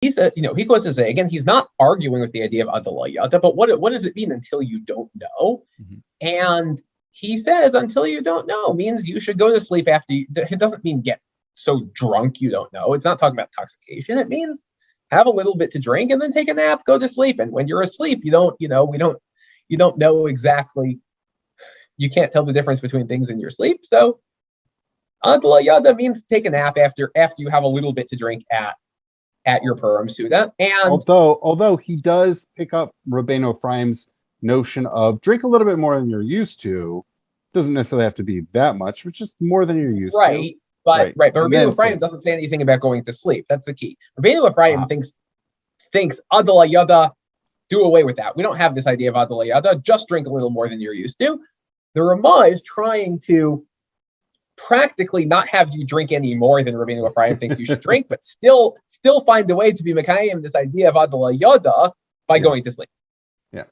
he said, he goes to say, again, he's not arguing with the idea of Adala Yada, but what does it mean until you don't know? Mm-hmm. And he says, until you don't know means you should go to sleep after you. It doesn't mean get so drunk you don't know. It's not talking about intoxication. It means have a little bit to drink and then take a nap, go to sleep. And when you're asleep, you don't know exactly. You can't tell the difference between things in your sleep. So Adla Yada means take a nap after you have a little bit to drink at your Purim Suda. And although he does pick up Rabbeinu Ephraim's notion of drink a little bit more than you're used to, doesn't necessarily have to be that much, but just more than you're used to. But Rabbeinu Ephraim doesn't say anything about going to sleep. That's the key. Rabbeinu Ephraim thinks Adla Yada, do away with that. We don't have this idea of Adla Yada, just drink a little more than you're used to. The RaMA is trying to practically not have you drink any more than Rabbeinu Ephraim thinks you should drink, but still find a way to be Mekayim this idea of Adla Yada by going to sleep. Yeah.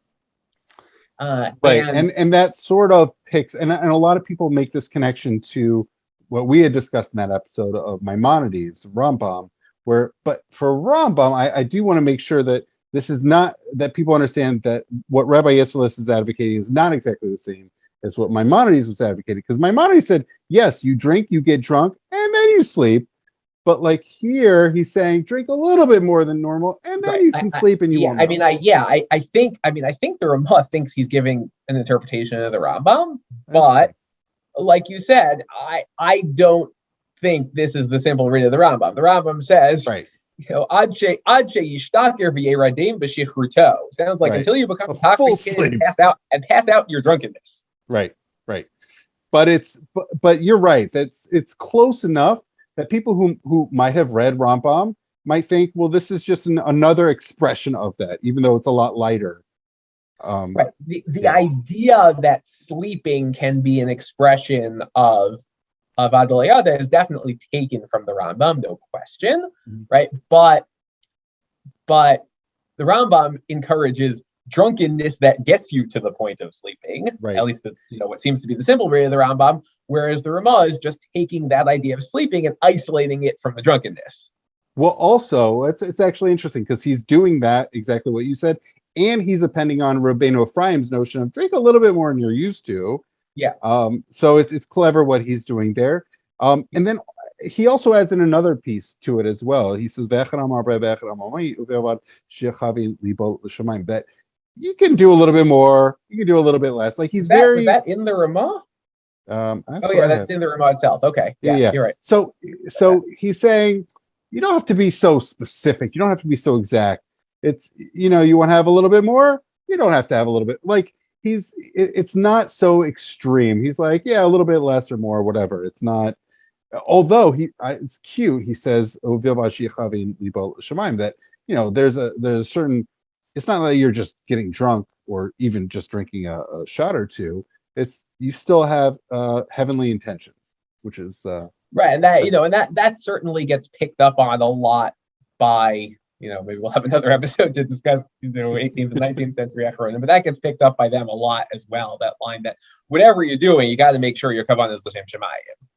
Right. And that sort of picks, and a lot of people make this connection to what we had discussed in that episode of Maimonides, Rambam, but for Rambam, I do want to make sure that this is not, that people understand that what Rabbi Isserles is advocating is not exactly the same as what Maimonides was advocating. Because Maimonides said, yes, you drink, you get drunk, and then you sleep. But like here, he's saying drink a little bit more than normal, and then you can sleep and you won't. I think the RaMA thinks he's giving an interpretation of the Rambam, but like you said, I don't think this is the simple reading of the Rambam. The Rambam says, Adche yishtaker v'yeradim b'shichruto. Sounds like until you become intoxicated and pass out in your drunkenness. Right. But you're right. It's close enough that people who might have read Rambam might think, well, this is just another expression of that, even though it's a lot lighter. The idea that sleeping can be an expression of Adla Yada is definitely taken from the Rambam, no question, right? But the Rambam encourages drunkenness that gets you to the point of sleeping, at least what seems to be the simple way of the Rambam, whereas the RaMA is just taking that idea of sleeping and isolating it from the drunkenness. Well, also, it's actually interesting because he's doing that, exactly what you said, and he's appending on Rabbeinu Ephraim's notion of drink a little bit more than you're used to. Yeah. So it's clever what he's doing there. And then he also adds in another piece to it as well. He says that you can do a little bit more, you can do a little bit less. Like was that in the RaMA? That's in the RaMA itself. Okay. Yeah, you're right. So he's saying you don't have to be so specific. You don't have to be so exact. It's, you want to have a little bit more. You don't have to have a little bit. Like it's not so extreme. He's like, yeah, a little bit less or more, whatever. It's not. Although it's cute. He says, that there's a certain. It's not that you're just getting drunk or even just drinking a shot or two. It's you still have heavenly intentions, which is right. And that that certainly gets picked up on a lot by. Maybe we'll have another episode to discuss 18th and 19th century Achronim, but that gets picked up by them a lot as well. That line that whatever you're doing, you got to make sure your kavanah is l'shem shemayim.